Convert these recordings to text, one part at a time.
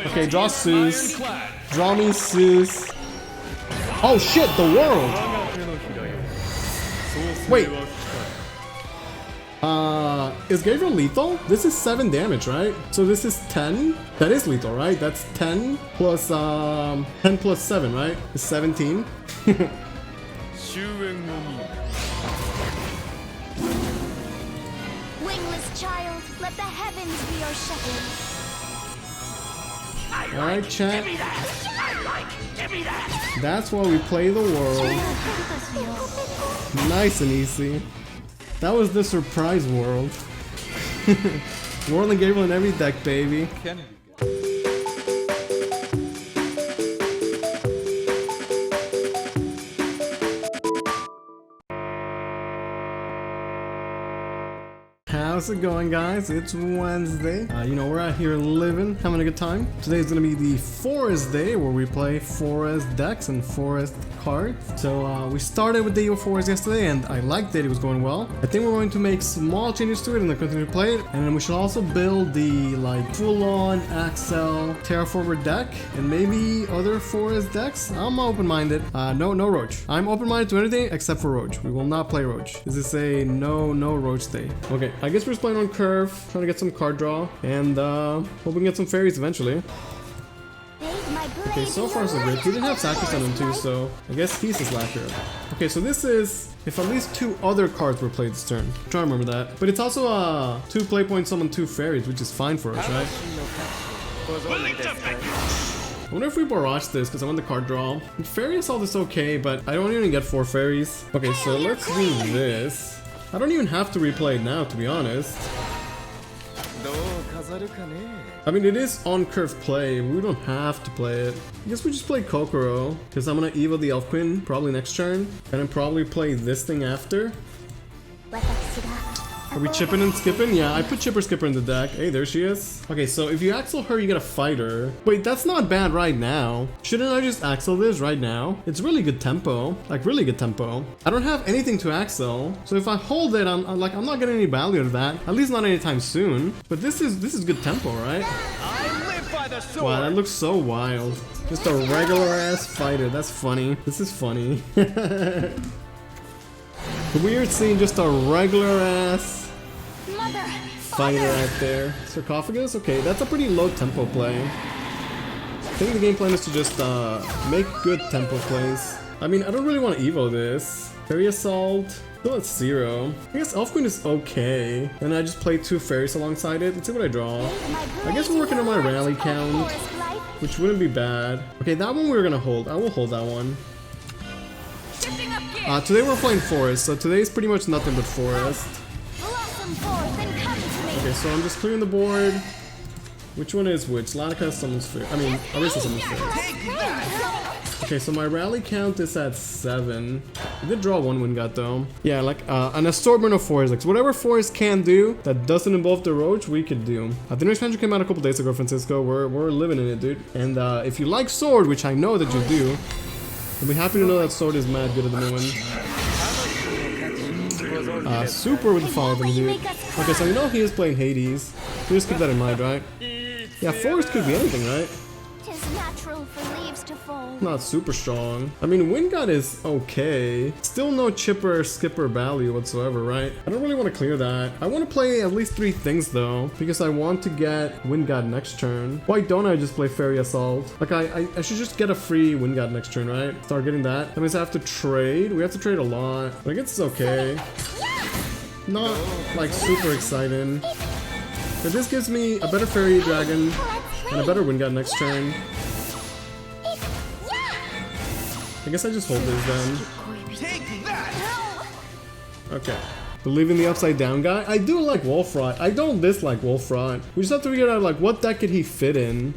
Okay, draw Zeus. Draw me Zeus. Oh shit, the world! Wait. Is Gabriel lethal? This is 7 damage, right? So this is 10? That is lethal, right? That's 10 plus 10 plus 7, right? It's 17. Wingless child, let the heavens be your shepherd. Alright, chat. That's why we play the world. Nice and easy. That was the surprise world. World and Gabriel in every deck, baby. How's it going, guys? It's Wednesday. You know, we're out here living, having a good time. Today's gonna be the Forest Day, where we play Forest decks and Forest cards. So we started with the EVO Forest yesterday, and I liked that it was going well. I think we're going to make small changes to it and then continue to play it. And then we should also build the like full-on Axel Terraformer deck and maybe other Forest decks. I'm open-minded. No Roach. I'm open-minded to anything except for Roach. We will not play Roach. This is a no Roach day. Okay, I guess we're just playing on curve, trying to get some card draw, and hope we can get some fairies eventually. Okay, so far so good. He didn't have Sacrifice on him too, so I guess he's his lacquer. Okay, so this is if at least 2 other cards were played this turn. I'm trying to remember that. But it's also 2 play points summon 2 fairies, which is fine for us, right? I wonder if we barrage this because I want the card draw. Fairy Assault is okay, but I don't even get 4 fairies. Okay, so let's do this. I don't even have to replay it now, to be honest. I mean, it is on curve play. We don't have to play it. I guess we just play Kokoro, because I'm gonna Evo the Elf Queen probably next turn, and then probably play this thing after. Are we chipping and skipping? Yeah, I put Chipper Skipper in the deck. Hey, there she is. Okay, so if you Axel her, you get a fighter. Wait, that's not bad right now. Shouldn't I just Axel this right now? It's really good tempo. Like, really good tempo. I don't have anything to Axel. So if I hold it, I'm not getting any value out of that. At least not anytime soon. But this is good tempo, right? Wow, that looks so wild. Just a regular ass fighter. That's funny. This is funny. Weird seeing just a regular ass fighter out there. Sarcophagus? Okay, that's a pretty low tempo play. I think the game plan is to just make good tempo plays. I mean, I don't really want to Evo this. Fairy Assault, still at 0. I guess Elf Queen is okay. Then I just play 2 fairies alongside it. Let's see what I draw. I guess we're working on my rally count, which wouldn't be bad. Okay, that one we're gonna hold. I will hold that one. Today we're playing Forest, so today's pretty much nothing but Forest. Okay, so I'm just clearing the board. Which one is which? Lanica summons fair. I mean, Arisa summons fair. Okay, so my rally count is at 7. I did draw 1 Winged though. Yeah, like an assortment of Forest. Like, whatever Forest can do that doesn't involve the Roach, we could do. The new expansion came out a couple days ago, Francisco. We're living in it, dude. And if you like Sword, which I know that you do, I'll be happy to know that Sword is mad good at the moment. Super with the follow them, dude. Okay, so you know he is playing Hades. So just keep that in mind, right? Yeah, Forest could be anything, right? Not super strong. I mean, Wind God is okay. Still no Chipper Skipper value whatsoever, right? I don't really want to clear that. I want to play at least 3 things though, because I want to get Wind God next turn. Why don't I just play Fairy Assault? Like, I should just get a free Wind God next turn, right? Start getting that. That means I have to trade. We have to trade a lot, but I guess it's okay. Not like super exciting. But this gives me a better Fairy Dragon and a better Wind God next turn. I guess I just hold this then. Okay. Believe in the upside down guy? I do like Wolfrot. I don't dislike Wolfrot. We just have to figure out like what deck could he fit in.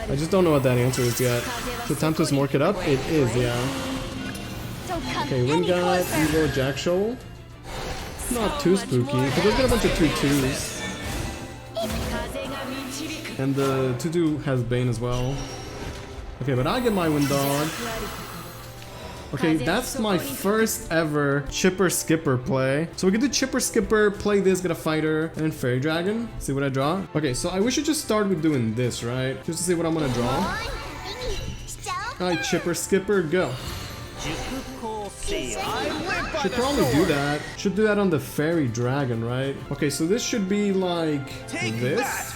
I just don't know what that answer is yet. So time to smork it up? It is, yeah. Okay, Wind God, Evo, Jack Shoal. Not too spooky, because we've got a bunch of 2/2s. And the 2/2 has Bane as well. Okay, but I get my Wind Dog. Okay, that's my first ever Chipper Skipper play. So we get the Chipper Skipper, play this, get a fighter, and then Fairy Dragon. See what I draw? Okay, so we should just start with doing this, right? Just to see what I'm gonna draw. Alright, Chipper Skipper, go. Should probably do that. Should do that on the Fairy Dragon, right? Okay, so this should be like this.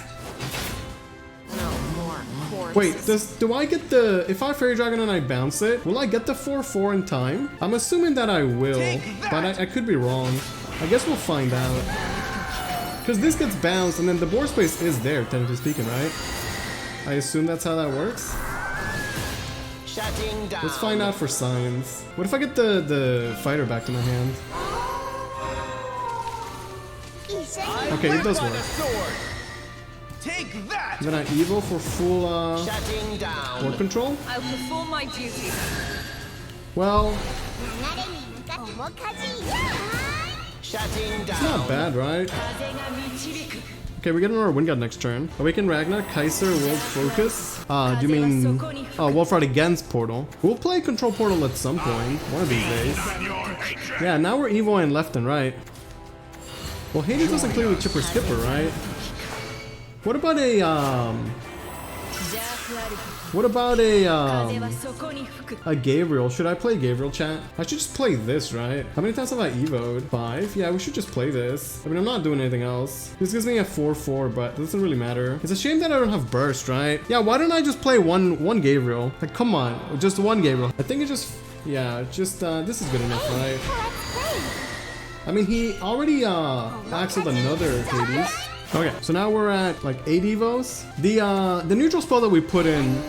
Wait, do I get the... If I Fairy Dragon and I bounce it, will I get the 4/4 in time? I'm assuming that I will, but I could be wrong. I guess we'll find out. Because this gets bounced and then the board space is there, technically speaking, right? I assume that's how that works. Let's find out for science. What if I get the fighter back to my hand? Okay, it does work. Take that! Then I Evo for full board control? I'll perform my duty. Well, it's not bad, right? Okay, we get another Wind God next turn. Awaken Ragnar, Kaiser, World Focus. Do you mean... Oh, Wolfrod against Portal. We'll play Control Portal at some point, one of these days. Yeah, now we're Evoing left and right. Well, Hades doesn't clear with Chipper Skipper, right? What about a, a Gabriel? Should I play Gabriel, chat? I should just play this, right? How many times have I Evo'd? 5? Yeah, we should just play this. I mean, I'm not doing anything else. This gives me a 4/4, but it doesn't really matter. It's a shame that I don't have burst, right? Yeah, why don't I just play one Gabriel? Like, come on, just one Gabriel. I think it just, yeah, just, this is good enough, right? I mean, he already, axed another Hades. Okay, so now we're at like 8 Evos. The neutral spell that we put in,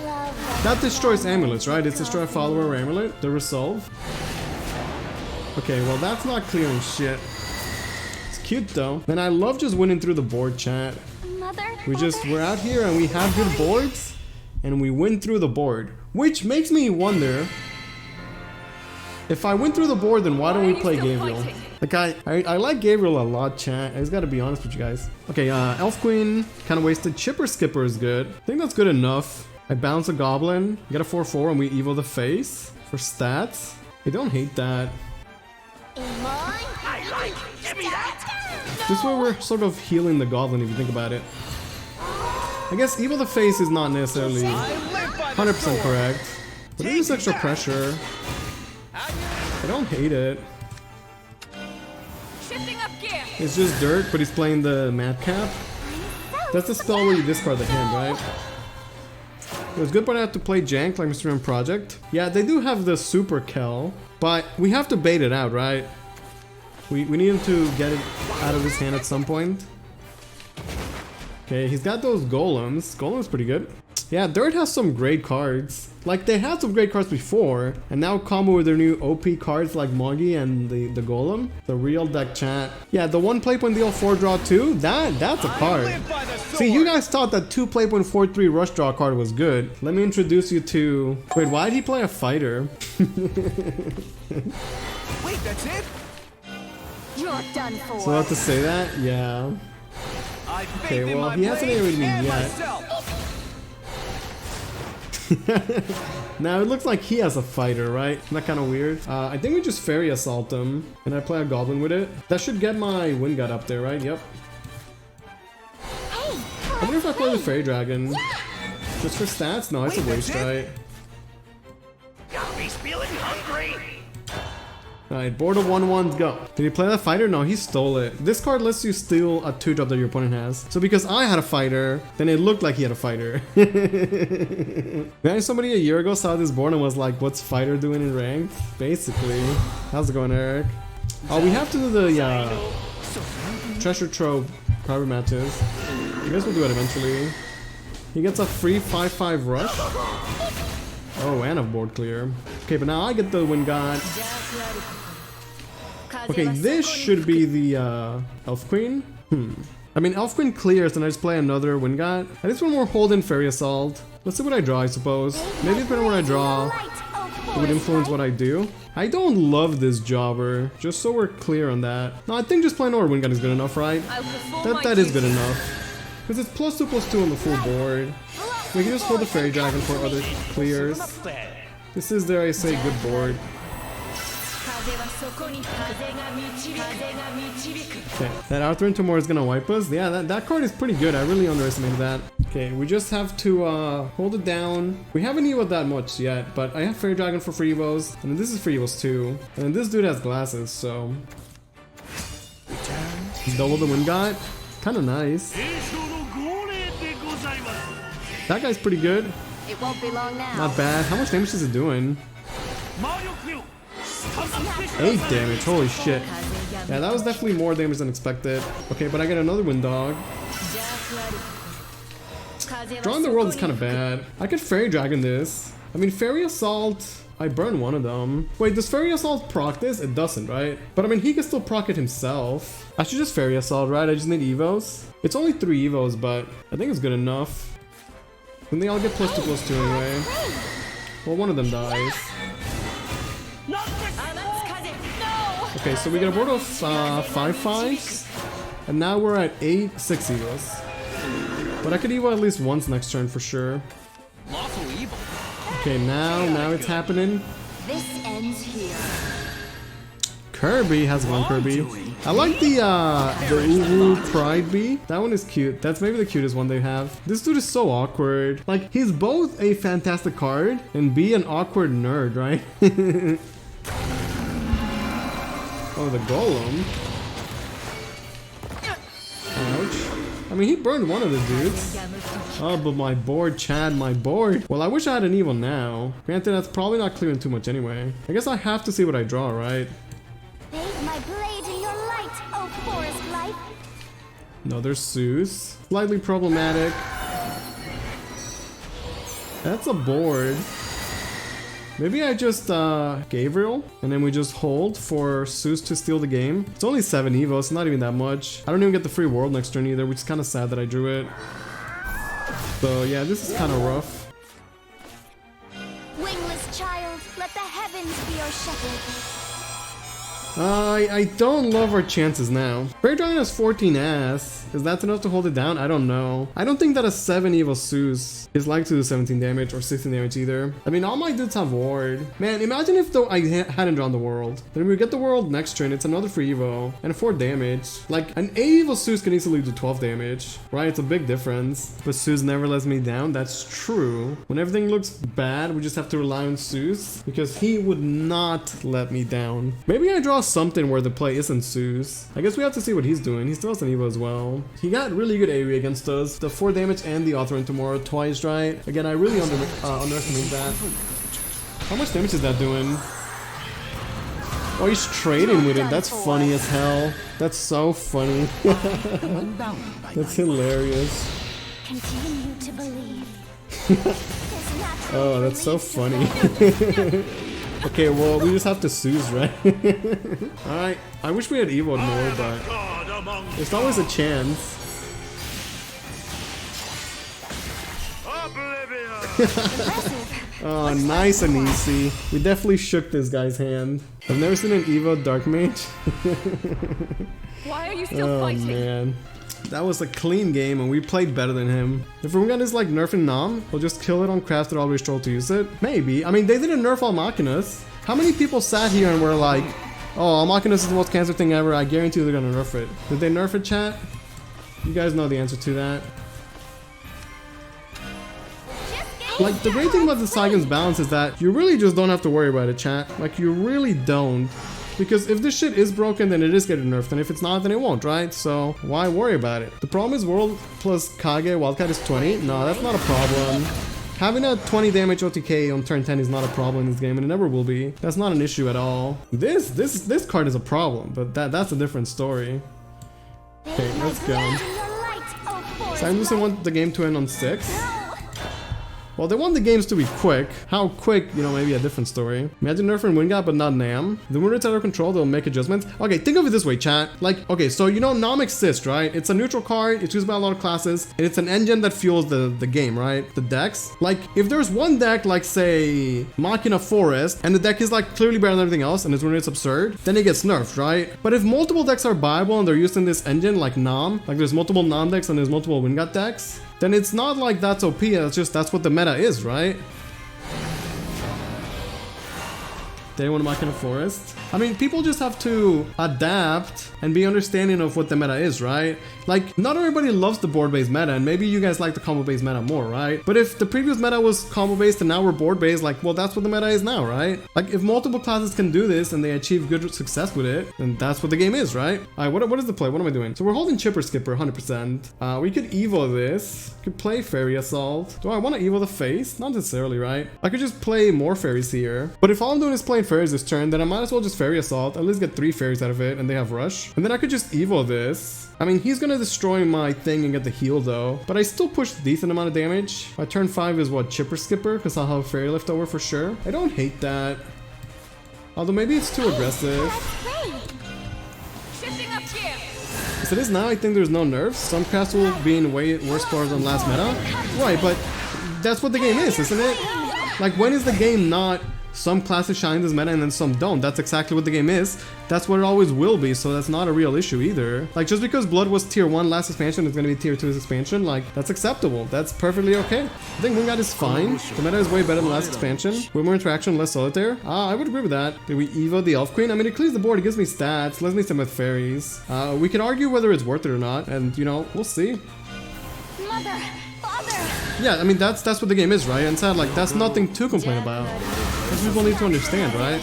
that destroys amulets, right? It's destroy a follower or amulet, the resolve. Okay, well that's not clearing shit. It's cute though. Man, I love just winning through the board, chat. We're out here and we have good boards and we win through the board. Which makes me wonder, if I win through the board, then why don't we play Gabriel? Like I like Gabriel a lot, chat. I just gotta be honest with you guys. Okay, Elf Queen, kind of wasted. Chipper Skipper is good. I think that's good enough. I bounce a Goblin, get a 4/4, and we Evo the face for stats. I don't hate that. This way we're sort of healing the Goblin if you think about it. I guess Evo the face is not necessarily 100% correct, but it is extra pressure. I don't hate it. It's just dirt, but he's playing the Madcap. That's the spell where you discard the hand, right? It was good, but I have to play jank like Mr. M Project. Yeah, they do have the Super Kel, but we have to bait it out, right? We need him to get it out of his hand at some point. Okay, he's got those Golems. Golem's pretty good. Yeah, Dirt has some great cards. Like, they had some great cards before, and now combo with their new OP cards like Moggy and the Golem. The real deck, chat. Yeah, the 1 Playpoint deal 4 draw 2, that's a card. See, you guys thought that 2 Playpoint 4/3 rush draw card was good. Let me introduce you to... Wait, why did he play a fighter? Wait, that's it? You're done for. So I have to say that? Yeah. Okay, well, he hasn't AoE'd me yet. Now it looks like he has a fighter, right? Isn't that kind of weird? I think we just Fairy Assault him, and I play a Goblin with it. That should get my Wind God up there, right? Yep. I wonder if I play the Fairy Dragon. Just for stats? No, it's a waste, right? Got me feeling hungry. Alright, board of 1/1s, go. Did he play the fighter? No, he stole it. This card lets you steal a 2-drop that your opponent has. So because I had a fighter, then it looked like he had a fighter. Man, somebody a year ago saw this board and was like, what's fighter doing in ranked? Basically. How's it going, Eric? Oh, we have to do the treasure trove private matches. I guess we'll do it eventually. He gets a free 5/5 rush. Oh, and a board clear. Okay, but now I get the Wind God. Okay, this should be the Elf Queen. I mean, Elf Queen clears and I just play another Wind God. I just want more hold in Fairy Assault. Let's see what I draw, I suppose. Maybe depending on what I draw, it would influence what I do. I don't love this Jobber, just so we're clear on that. No, I think just playing over Wind God is good enough, right? That is good enough. Because it's +2/+2 on the full board. We can just hold the Fairy Dragon for other clears. This is, dare I say, good board. Okay, that Arthur into more is gonna wipe us. Yeah, that card is pretty good. I really underestimated that. Okay, we just have to hold it down. We haven't evoed that much yet, but I have Fairy Dragon for free evos, and then this is free evos too. And then this dude has glasses, so double the wind got. Kind of nice. That guy's pretty good. It won't be long now. Not bad. How much damage is it doing? 8 damage. Holy shit. Yeah, that was definitely more damage than expected. Okay, but I get another wind dog. Drawing the world is kind of bad. I could Fairy Dragon this. I mean, Fairy Assault, I burned one of them. Wait, does Fairy Assault proc this? It doesn't, right? But I mean, he can still proc it himself. I should just Fairy Assault, right? I just need evos. It's only 3 evos, but I think it's good enough. Then they all get +2/+2 anyway. Well, one of them dies. Okay, so we got a board of 5/5s. And now we're at 6 evos. But I could evo at least once next turn for sure. Okay, now it's happening. This ends here. Kirby has one Kirby. I like the Uwu Pride Bee. That one is cute. That's maybe the cutest one they have. This dude is so awkward. Like, he's both a fantastic card and B, an awkward nerd, right? Oh, the Golem. Ouch. I mean, he burned one of the dudes. Oh, but my board, Chad, my board. Well, I wish I had an Evo now. Granted, that's probably not clearing too much anyway. I guess I have to see what I draw, right? Bathe my blade in your light, oh forest life. Another Zeus. Slightly problematic. That's a board. Maybe I just Gabriel, and then we just hold for Zeus to steal the game. It's only 7 Evo, it's not even that much. I don't even get the free world next turn either, which is kind of sad that I drew it. So yeah, this is kind of rough. Wingless child, let the heavens be your shepherd. I don't love our chances now. Fairy Dragon has 14 ass. Is that enough to hold it down? I don't know. I don't think that a 7 Evo Zeus is like to do 17 damage or 16 damage either. I mean, all my dudes have ward. Man, imagine if though I hadn't drawn the world. Then we get the world next turn. It's another free Evo and 4 damage. Like, an 8 Evo Zeus can easily do 12 damage, right? It's a big difference. But Zeus never lets me down. That's true. When everything looks bad, we just have to rely on Zeus because he would not let me down. Maybe I draw something where the play isn't Zeus. I guess we have to see what he's doing. He still has an Evo as well. He got really good AoE against us. The 4 damage and the Author into Tomorrow twice, right? Again, I really underestimate that. How much damage is that doing? Oh, he's trading with it. That's funny as hell. That's so funny. That's hilarious. Continue to believe. Oh, that's so funny. Okay, well, we just have to Zeus, right? Alright, I wish we had Evo'd more, but there's always a chance. Oh, nice and easy. We definitely shook this guy's hand. I've never seen an Evo Dark Mage. Why are you still fighting? Oh man. That was a clean game and we played better than him. If Rungan is like nerfing Nam, we'll just kill it on crafted always troll to use it. Maybe. I mean, they didn't nerf all Machinas. How many people sat here and were like, oh, all Machinas is the most cancer thing ever. I guarantee they're gonna nerf it. Did they nerf it, chat? You guys know the answer to that. Like, the great thing about the Saigon's balance is that you really just don't have to worry about it, chat. Like, you really don't. Because if this shit is broken, then it is getting nerfed, and if it's not, then it won't, right? So, why worry about it? The problem is World plus Kage Wildcat is 20? No, that's not a problem. Having a 20 damage OTK on turn 10 is not a problem in this game, and it never will be. That's not an issue at all. This card is a problem, but that's a different story. Okay, let's go. So I'm just gonna want the game to end on 6. Well, they want the games to be quick. How quick, you know, maybe a different story. Imagine nerfing Wingat, but not Nam. The when it's out of control, they'll make adjustments. Okay, think of it this way, chat. Like, okay, so you know Nam exists, right? It's a neutral card, it's used by a lot of classes, and it's an engine that fuels the game, right? The decks. Like, if there's one deck, like, say, Machina Forest, and the deck is, like, clearly better than everything else, and it's when it's absurd, then it gets nerfed, right? But if multiple decks are viable and they're used in this engine, like Nam, like there's multiple Nam decks and there's multiple Wingat decks, then it's not like that's OP, it's just that's what the meta is, right? They didn't want to mark in a forest. I mean, people just have to adapt and be understanding of what the meta is, right? Like, not everybody loves the board-based meta, and maybe you guys like the combo-based meta more, right? But if the previous meta was combo-based and now we're board-based, like, well, that's what the meta is now, right? Like, if multiple classes can do this and they achieve good success with it, then that's what the game is, right? All right, what is the play? What am I doing? So we're holding Chipper Skipper 100%. We could Evo this. Could play Fairy Assault. Do I want to Evo the face? Not necessarily, right? I could just play more fairies here. But if all I'm doing is playing fairies this turn, then I might as well just Fairy Assault. At least get 3 fairies out of it, and they have Rush. And then I could just Evo this. I mean, he's gonna destroy my thing and get the heal though, but I still push a decent amount of damage. My turn 5 is what, Chipper Skipper, because I'll have a Fairy left over for sure. I don't hate that. Although maybe it's too aggressive. As it is now, I think there's no nerfs. Some classes will be in way worse scores than last meta. Right, but that's what the game is, isn't it? Like, when is the game not some classes shine this meta and then some don't? That's exactly what the game is. That's what it always will be, so that's not a real issue either. Like, just because Blood was tier 1 last expansion, it's gonna be tier 2 expansion, like, that's acceptable. That's perfectly okay. I think Wingard is fine. The meta is way better than last expansion. Way more interaction, less solitaire. I would agree with that. Did we Evo the Elf Queen? I mean, it clears the board, it gives me stats, lets me sim with fairies. We can argue whether it's worth it or not, and, you know, we'll see. Mother, father. Yeah, I mean, that's what the game is, right? And sad, like, that's nothing to complain about. That's what people need to understand, right?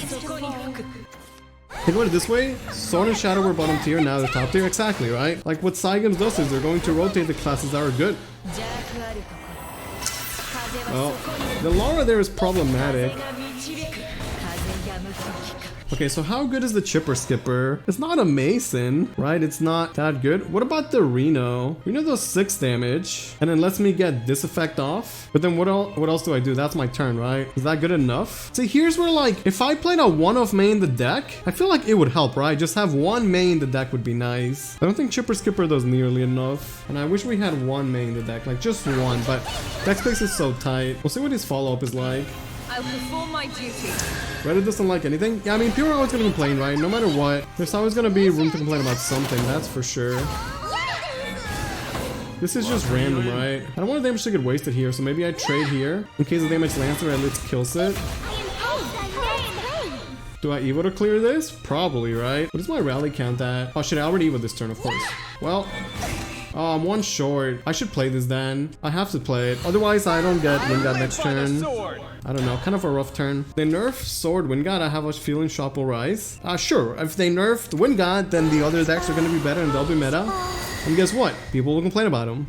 Think about it this way, Sword and Shadow were bottom tier, now they're top tier, exactly, right? Like, what Cygames does is they're going to rotate the classes that are good. Well, the Lara there is problematic. Okay, so how good is the Chipper Skipper? It's not a Mason, right? It's not that good. What about the Reno? Reno does 6 damage and then lets me get this effect off. But then what else do I do? That's my turn, right? Is that good enough? See, here's where, like, if I played a one-off main the deck, I feel like it would help, right? Just have one main the deck would be nice. I don't think Chipper Skipper does nearly enough. And I wish we had one main the deck, like just one, but deck space is so tight. We'll see what his follow-up is like. I'll perform my duty. Reddit doesn't like anything? Yeah, I mean, people are always gonna complain, right? No matter what, there's always gonna be room to complain about something, that's for sure. This is just random, right? I don't want the damage to get wasted here, so maybe I trade here. In case the damage lands or at least kills it. Do I Evo to clear this? Probably, right? What is my rally count at? Oh shit, I already Evo this turn, of course. Well, oh, I'm 1 short. I should play this then. I have to play it. Otherwise, I don't get Wingard next turn. I don't know, kind of a rough turn. They nerf Sword Wingard, I have a feeling Shop will rise. Sure, if they nerfed Wingard, then the other decks are gonna be better and they'll be meta. And guess what? People will complain about them.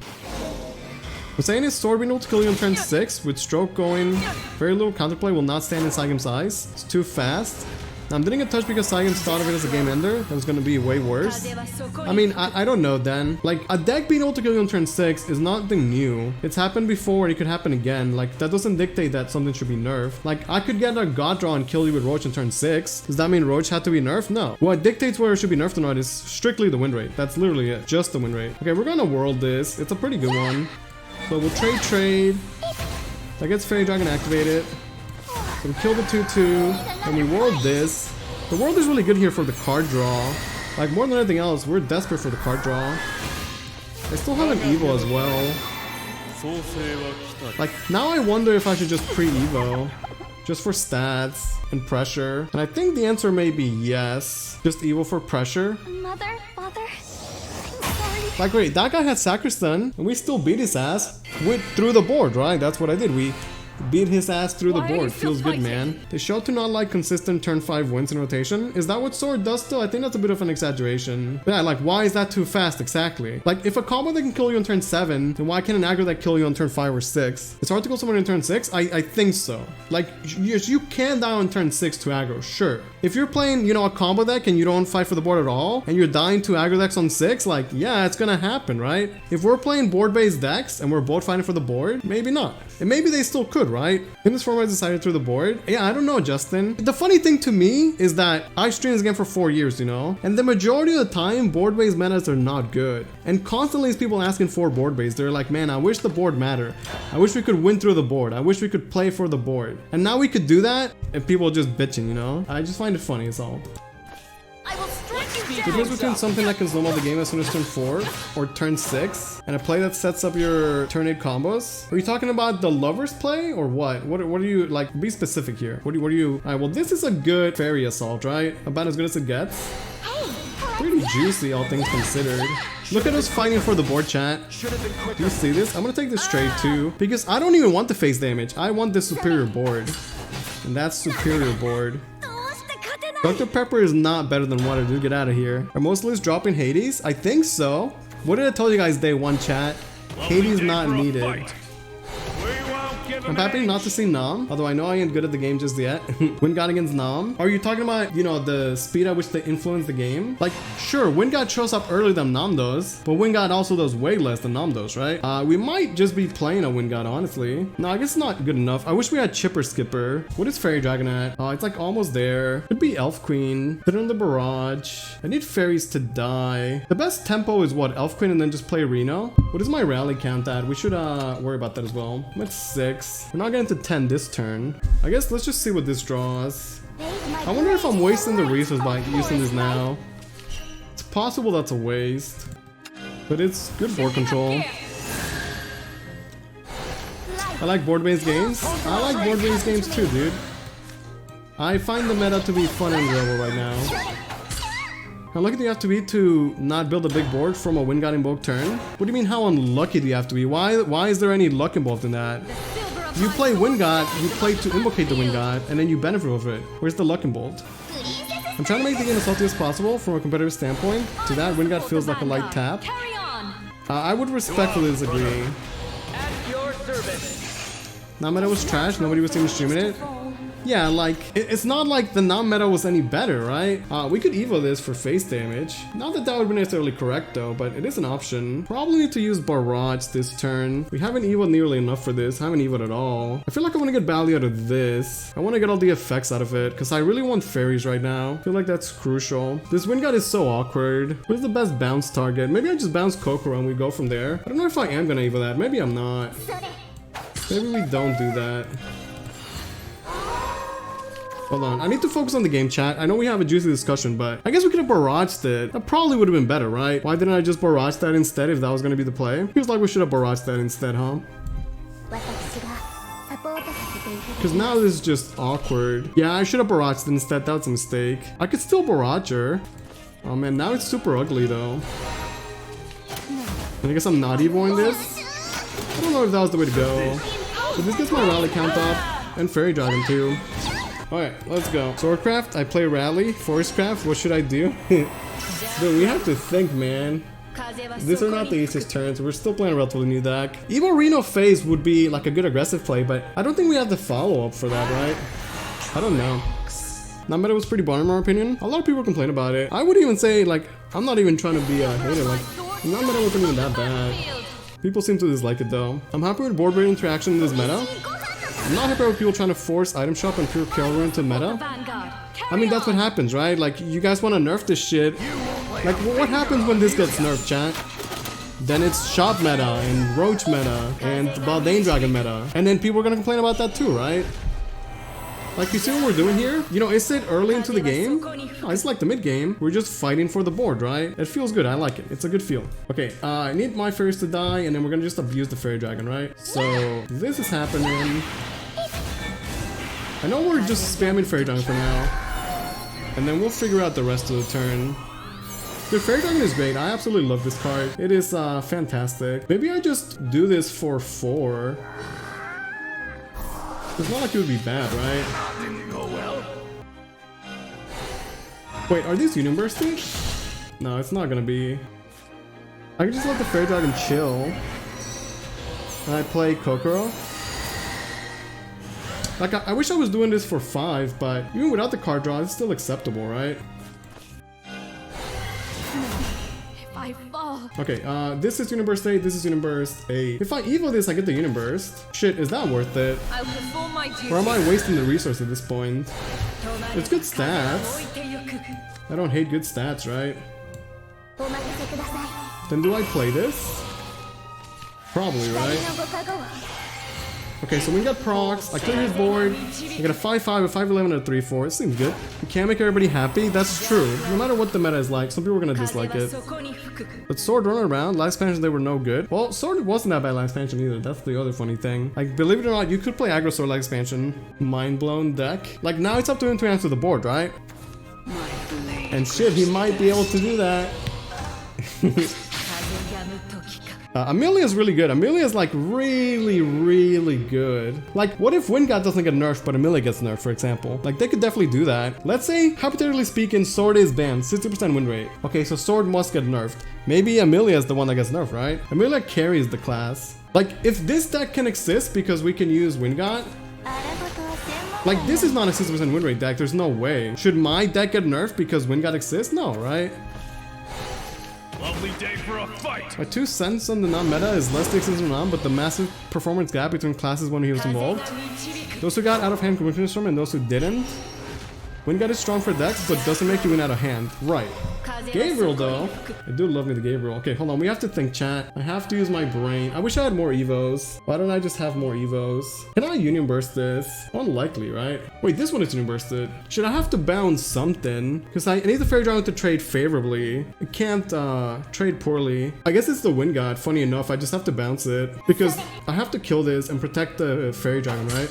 I'm saying is Sword Renewal to kill you on turn 6, with Stroke going, very little counterplay will not stand in Cygame's eyes. It's too fast. I'm didn't get touched because Cygames thought of it as a game ender. That was gonna be way worse. I mean, I don't know then. Like, a deck being able to kill you on turn 6 is nothing new. It's happened before, it could happen again. Like, that doesn't dictate that something should be nerfed. Like, I could get a God Draw and kill you with Roach on turn 6. Does that mean Roach had to be nerfed? No. What dictates whether it should be nerfed or not is strictly the win rate. That's literally it. Just the win rate. Okay, we're gonna world this. It's a pretty good one. So we'll trade. That gets Fairy Dragon activated. So we kill the 2/2, and we world this. The world is really good here for the card draw. Like, more than anything else, we're desperate for the card draw. I still have an Evo as well. Like, now I wonder if I should just pre-Evo. Just for stats and pressure. And I think the answer may be yes. Just Evo for pressure. Mother, father, I'm sorry. Like, wait, that guy had Sacristan, and we still beat his ass through the board, right? That's what I did. We beat his ass through the board. Feels good, man. They show to not like consistent turn 5 wins in rotation. Is that what Sword does still? I think that's a bit of an exaggeration. But yeah, like, why is that too fast exactly? Like, if a combo that can kill you on turn 7, then why can't an aggro that kill you on turn 5 or 6? It's hard to kill someone in turn 6? I think so. Like, you can die on turn 6 to aggro, sure. If you're playing, you know, a combo deck and you don't fight for the board at all, and you're dying to aggro decks on 6, like, yeah, it's gonna happen, right? If we're playing board-based decks and we're both fighting for the board, maybe not. And maybe they still could, right? In this format, I decided through the board. Yeah, I don't know, Justin. The funny thing to me is that I've streamed this game for 4 years, you know? And the majority of the time, board-based metas are not good. And constantly is people asking for board-based. They're like, man, I wish the board mattered. I wish we could win through the board. I wish we could play for the board. And now we could do that, and people are just bitching, you know? I just find it funny, is all. I will strike you difference between something that can snowball the game as soon as turn 4 or turn 6 and a play that sets up your turn 8 combos. Are you talking about the Lover's play or what? What are you, like, be specific here. What are you, alright, well this is a good fairy assault, right? About as good as it gets. Pretty juicy, all things considered. Look at us fighting for the board, chat. Do you see this? I'm gonna take this straight too, because I don't even want the face damage. I want the superior board. And that's superior board. Dr. Pepper is not better than water, dude. Get out of here. Are most lists dropping Hades? I think so. What did I tell you guys day 1, chat? Hades not needed. I'm happy not to see Nom, although I know I ain't good at the game just yet. Wingod against Nom. Are you talking about, you know, the speed at which they influence the game? Like, sure, Wingod shows up earlier than Nom does, but Wingod also does way less than Nom does, right? We might just be playing a Wingod, honestly. No, I guess it's not good enough. I wish we had Chipper Skipper. What is Fairy Dragon at? Oh, it's like almost there. Could be Elf Queen. Put it on the barrage. I need fairies to die. The best tempo is what? Elf Queen and then just play Reno? What is my rally count at? We should worry about that as well. I'm at 6. We're not getting to 10 this turn. I guess let's just see what this draws. I wonder if I'm wasting the resource by using this now. It's possible that's a waste, but it's good board control. I like board-based games. I like board-based games too, dude. I find the meta to be fun and enjoyable right now. How lucky do you have to be to not build a big board from a Wingod invoke turn? What do you mean how unlucky do you have to be? Why is there any luck involved in that? You play Wingod, you play to invocate the Wingod, and then you benefit of it. Where's the luck involved? I'm trying to make the game as healthy as possible from a competitive standpoint. To that, Wingod feels like a light tap. I would respectfully disagree. Nom meta was trash, nobody was even streaming it. Yeah, like, it's not like the Nom meta was any better, right? We could Evo this for face damage. Not that that would be necessarily correct though, but it is an option. Probably need to use Barrage this turn. We haven't Evo'd nearly enough for this. Haven't Evo'd at all. I feel like I want to get value out of this. I want to get all the effects out of it, because I really want fairies right now. I feel like that's crucial. This Wingod is so awkward. What's the best bounce target? Maybe I just bounce Kokoro and we go from there. I don't know if I am gonna Evo that. Maybe I'm not. Maybe we don't do that. Hold on, I need to focus on the game, chat. I know we have a juicy discussion, but I guess we could have barraged it. That probably would have been better, right? Why didn't I just barrage that instead if that was going to be the play? Feels like we should have barraged that instead, huh? Because now this is just awkward. Yeah, I should have barraged it instead. That was a mistake. I could still barrage her. Oh man, now it's super ugly though. And I guess I'm not evoing this. I don't know if that was the way to go. But this gets my rally count up. And Fairy Dragon too. Alright, let's go. Swordcraft, I play Rally. Forestcraft, what should I do? Dude, we have to think, man. These are not the easiest turns. We're still playing a relatively new deck. Evo Reno Phase would be like a good aggressive play, but I don't think we have the follow-up for that, right? I don't know. Nom meta was pretty boring in my opinion. A lot of people complain about it. I would even say, like, I'm not even trying to be a hater. Like, Nom meta wasn't even that bad. People seem to dislike it though. I'm happy with board rate interaction in this meta. I'm not happy with people trying to force item shop and pure kill rune to meta. I mean, that's what happens, right? Like, you guys want to nerf this shit. Like, what happens when this gets nerfed, chat? Then it's shop meta and roach meta and Baldane Dragon meta. And then people are gonna complain about that too, right? Like, you see what we're doing here? You know, is it early into the game? Oh, it's like the mid game. We're just fighting for the board, right? It feels good. I like it. It's a good feel. Okay, I need my fairies to die, and then we're gonna just abuse the fairy dragon, right? So this is happening. I know we're just spamming fairy dragon for now, and then we'll figure out the rest of the turn. Dude, Fairy Dragon is great. I absolutely love this card. It is fantastic. Maybe I just do this for 4. It's not like it would be bad, right? Didn't go well. Wait, are these Union Bursting? No, it's not gonna be. I can just let the Fairy Dragon chill. And I play Kokoro. Like, I wish I was doing this for 5, but even without the card draw, it's still acceptable, right? I fall. Okay, this is Uniburst 8, this is Uniburst 8. If I Evo this, I get the Uniburst. Shit, is that worth it? I'll perform my duty. Or am I wasting the resource at this point? It's good stats. I don't hate good stats, right? Then do I play this? Probably, right? Okay, so we got procs. I clear his board. I got a 5-5, a 5-11, and a 3-4. It seems good. We can't make everybody happy. That's true. No matter what the meta is like, some people are gonna dislike it. But Sword running around, last expansion they were no good. Well, Sword wasn't that bad last expansion either. That's the other funny thing. Like, believe it or not, you could play aggro Sword last expansion. Mind blown deck. Like, now it's up to him to answer the board, right? And shit, he might be able to do that. Amelia is really good. Amelia is like really good. Like, what if Wind God doesn't get nerfed, but Amelia gets nerfed, for example? Like, they could definitely do that. Let's say, hypothetically speaking, Sword is banned, 60% win rate. Okay, so Sword must get nerfed. Maybe Amelia is the one that gets nerfed, right? Amelia carries the class. Like, if this deck can exist because we can use Wind God, like, this is not a 60% win rate deck. There's no way. Should my deck get nerfed because Wind God exists? No, right? Lovely day for a fight. My 2 cents on the non-meta is less the existence of non, but the massive performance gap between classes when he was involved. Those who got out of hand commission storm and those who didn't. Wind God is strong for decks, but doesn't make you win out of hand. Right. Gabriel though. I do love me the Gabriel. Okay, hold on. We have to think, chat. I have to use my brain. I wish I had more Evos. Why don't I just have more Evos? Can I Union Burst this? Unlikely, right? Wait, this one is Union Bursted. Should I have to bounce something? Because I need the Fairy Dragon to trade favorably. I can't trade poorly. I guess it's the Wind God. Funny enough, I just have to bounce it. Because I have to kill this and protect the Fairy Dragon, right?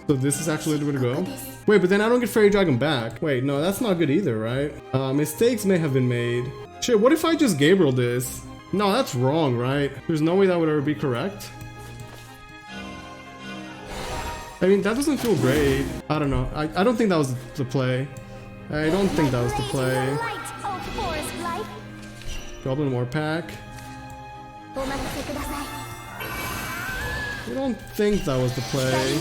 So this is actually the way to go. Wait, but then I don't get Fairy Dragon back. Wait, no, that's not good either, right? Mistakes may have been made. Shit, what if I just Gabriel this? No, that's wrong, right? There's no way that would ever be correct. I mean, that doesn't feel great. I don't know. I don't think that was the play. I don't think that was the play. Goblin War Pack. I don't think that was the play.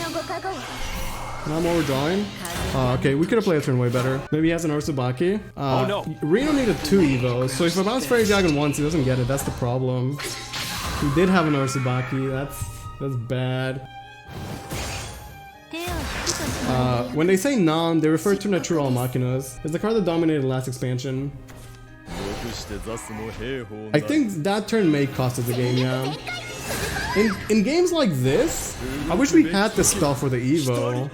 Now I'm overdrawing. Okay, we could have played a turn way better. Maybe he has an Ursubaki. Oh no. Reno needed 2 Evos, so if I bounce Fairy Dragon once, he doesn't get it. That's the problem. He did have an Ursubaki. That's bad. When they say non, they refer to Natural Machinas. It's the card that dominated last expansion. I think that turn may cost us the game, yeah. In games like this, I wish we had the spell for the Evo.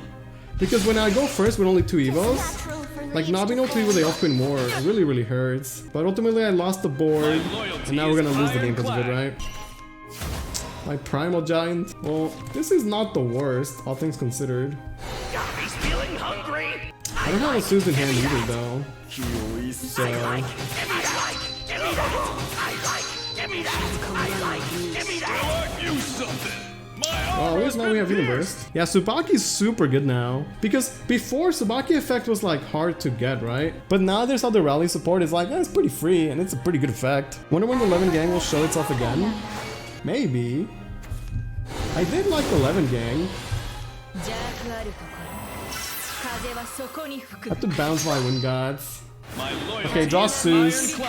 Because when I go first with only 2 Evos, like not being able to Evo the Elf Queen more, it really hurts. But ultimately I lost the board, and now we're gonna lose the game because of it, right? My Primal Giant? Well, this is not the worst, all things considered. He's feeling hungry. I don't have a Susan hand either though. So... Well, at least now we have Universe. Yeah, Tsubaki's super good now. Because before, Tsubaki effect was like hard to get, right? But now there's other rally support. It's like, it's pretty free and it's a pretty good effect. Wonder when the 11 gang will show itself again? Maybe. I did like the 11 gang. I have to bounce my Wind Gods. Okay, draw Zeus.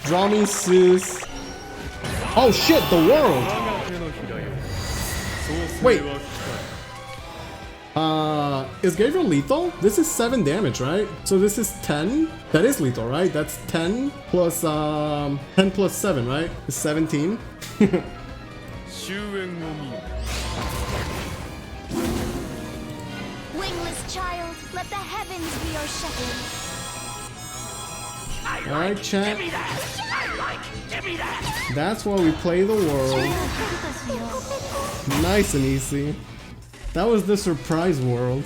Draw me Zeus. Oh shit, the world! Wait. Is Gabriel lethal? This is 7 damage, right? So this is 10? That is lethal, right? That's 10 plus 10 plus 7, right? It's 17. Wingless child, let the heavens be your shepherd. Alright, chat. That's why we play the world. Nice and easy. That was the surprise world.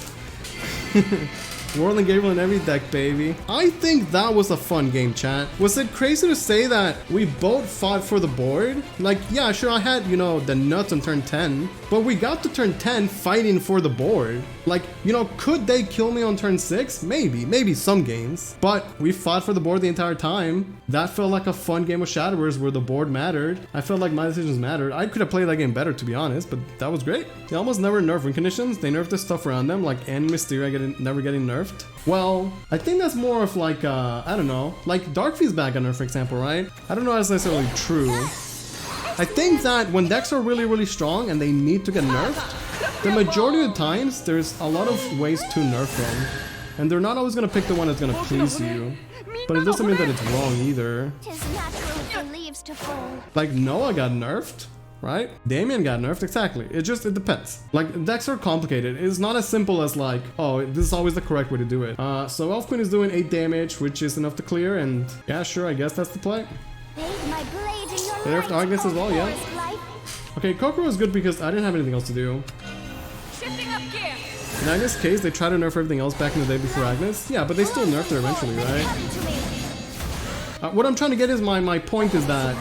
World and Gabriel in every deck, baby. I think that was a fun game, chat. Was it crazy to say that we both fought for the board? Like, yeah, sure, I had, you know, the nuts on turn 10, but we got to turn 10 fighting for the board. Like, you know, could they kill me on turn 6? Maybe some games. But we fought for the board the entire time. That felt like a fun game of Shadowverse where the board mattered. I felt like my decisions mattered. I could have played that game better, to be honest, but that was great. They almost never nerf win conditions. They nerfed the stuff around them, like N Mysteria never getting nerfed. Well, I think that's more of like, I don't know, like Darkfield's back on nerf, for example, right? I don't know if that's necessarily true. I think that when decks are really strong and they need to get nerfed, the majority of the times there's a lot of ways to nerf them. And they're not always going to pick the one that's going to please you. But it doesn't mean that it's wrong either. Tis natural for leaves to fall. Like Noah got nerfed. right? Damien got nerfed, exactly. It depends. Like, decks are complicated. It's not as simple as like, oh, this is always the correct way to do it. So Elf Queen is doing 8 damage, which is enough to clear, and yeah, sure, I guess that's the play. They nerfed Agnes as well, yeah. Okay, Kokoro is good because I didn't have anything else to do. Shifting up gear. In Agnes' case, they tried to nerf everything else back in the day before Agnes. Yeah, but they still nerfed her eventually, right? What I'm trying to get is my point is that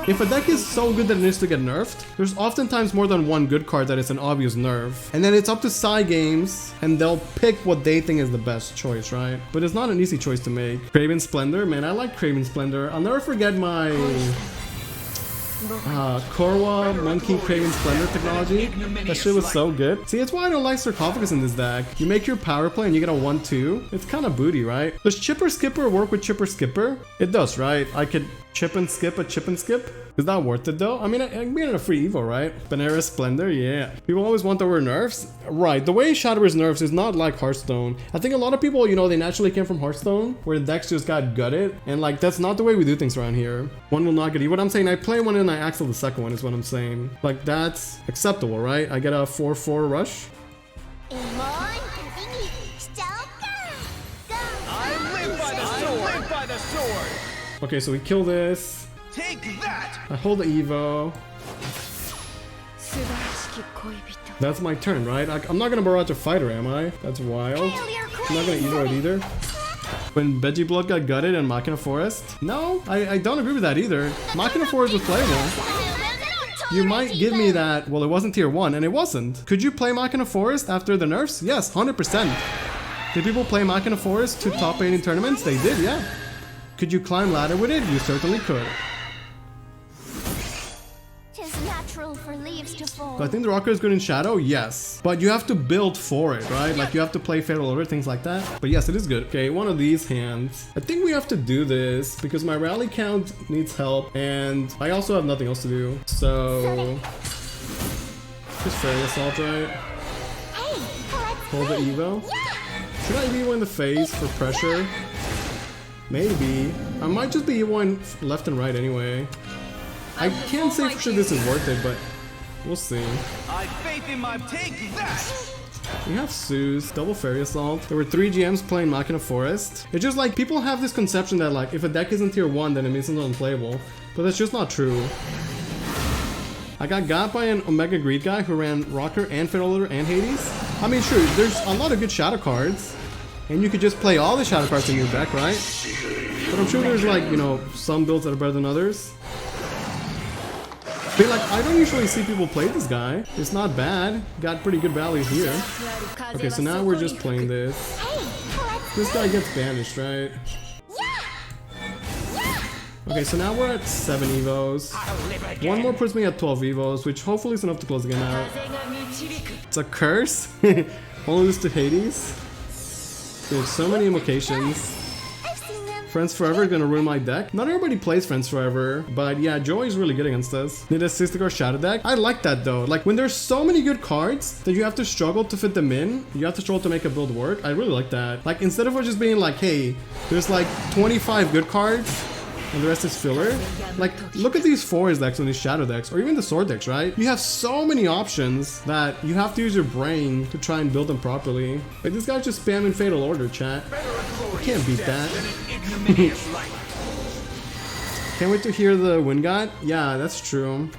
if a deck is so good that it needs to get nerfed, there's oftentimes more than one good card that is an obvious nerf. And then it's up to side games, and they'll pick what they think is the best choice, right? But it's not an easy choice to make. Craven Splendor, man, I like Craven Splendor. I'll never forget my Korwa Monkey Craven Splendor technology. That shit was so good. See, it's why I don't like Sarcophagus in this deck. You make your power play and you get a 1-2. It's kind of booty, right? Does Chipper Skipper work with Chipper Skipper? It does, right? I could chip and skip a chip and skip. Is that worth it though? I mean, I'm getting a free Evo, right? Benares Splendor, yeah. People always want the word nerfs. Right, the way Shadowverse nerfs is not like Hearthstone. I think a lot of people, you know, they naturally came from Hearthstone, where the decks just got gutted. And like, that's not the way we do things around here. One will not get Evo. What I'm saying, I play one and I axle the second one is what I'm saying. Like, that's acceptable, right? I get a 4-4 rush. I live by the sword. Okay, so we kill this. Take that! I hold the Evo. That's my turn, right? I'm not gonna barrage a fighter, am I? That's wild. I'm not gonna Evo it either. When Veggie Blood got gutted in Machina Forest? No, I don't agree with that either. Machina Forest was playable. You might give me that, well, it wasn't tier 1, and it wasn't. Could you play Machina Forest after the nerfs? Yes, 100%. Did people play Machina Forest to top 8 in tournaments? They did, yeah. Could you climb ladder with it? You certainly could. For leaves to fall. So I think the rocker is good in Shadow, yes. But you have to build for it, right? Like you have to play Fatal Order, things like that. But yes, it is good. Okay, one of these hands. I think we have to do this because my rally count needs help and I also have nothing else to do. So just Fairy Assault, right? Hold the Evo. Should I Evo in the face for pressure? Maybe. I might just be Evoing left and right anyway. I can't say for sure this is worth it, but we'll see. I faith in my take that. We have Zeus, double Fairy Assault. There were 3 GMs playing Machina Forest. It's just like people have this conception that like if a deck isn't tier 1 then it means it's unplayable. But that's just not true. I got by an Omega Greed guy who ran Rocker and Fatal Order and Hades. I mean sure, there's a lot of good shadow cards. And you could just play all the shadow cards in your deck, right? But I'm sure there's like, you know, some builds that are better than others. But like, I don't usually see people play this guy. It's not bad. Got pretty good value here. Okay, so now we're just playing this. This guy gets banished, right? Okay, so now we're at 7 Evos. One more puts me at 12 Evos, which hopefully is enough to close the game out. It's a curse. Only lose to Hades. There's so many invocations. Friends Forever gonna ruin my deck. Not everybody plays Friends Forever, but yeah, Joey is really good against us. Need a 60-card shadow deck. I like that though. Like when there's so many good cards that you have to struggle to fit them in, you have to struggle to make a build work. I really like that. Like instead of just being like, hey, there's like 25 good cards and the rest is filler. Like look at these forest decks and these shadow decks, or even the sword decks, right? You have so many options that you have to use your brain to try and build them properly. Like this guy's just spamming Fatal Order, chat. You can't beat that. Can't wait to hear the Wind God. Yeah, that's true.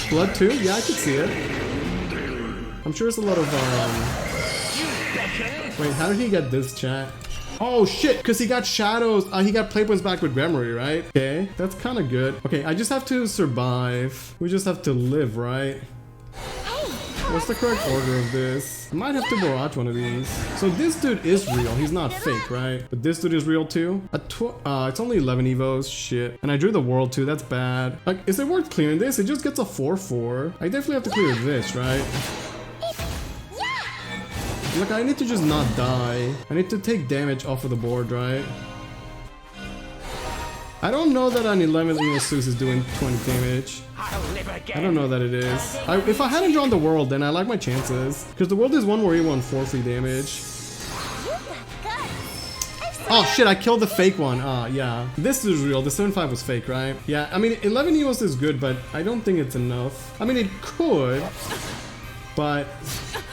Blood 2? Yeah, I could see it. I'm sure it's a lot of wait, how did he get this, chat? Oh shit, because he got shadows. He got play points back with Gramarye, right? Okay, that's kind of good. Okay, I just have to survive. We just have to live, right? What's the correct order of this? I might have to barrage one of these. So this dude is real. He's not fake, right? But this dude is real too. It's only 11 Evos. Shit. And I drew the world too. That's bad. Like, is it worth clearing this? It just gets a 4-4. I definitely have to clear this, right? Look, I need to just not die. I need to take damage off of the board, right? I don't know that an 11 Zeus is doing 20 damage. I don't know that it is. If I hadn't drawn the world, then I like my chances. Because the world is 1 more E1 4 free damage. Oh shit, I killed the fake one. Yeah. This is real. The 7.5 was fake, right? Yeah, I mean, 11 EVOs is good, but I don't think it's enough. I mean, it could, but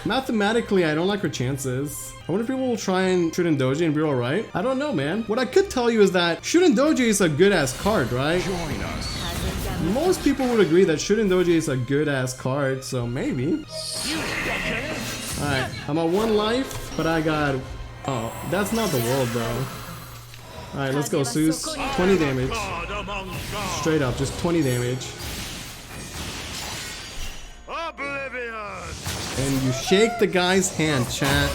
mathematically, I don't like her chances. I wonder if people will try and shoot in Doji and be alright. I don't know, man. What I could tell you is that Shooting Doji is a good-ass card, right? Join us. Most people would agree that Shooting Doji is a good-ass card, so maybe. Alright, I'm at 1 life, but I got... Oh, that's not the world, though. Alright, let's go, Zeus. 20 damage. Straight up, just 20 damage. Oblivion! And you shake the guy's hand, chat.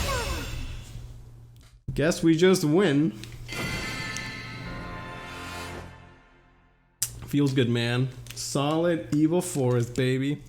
Guess we just win. Feels good, man. Solid EVO Forest, baby.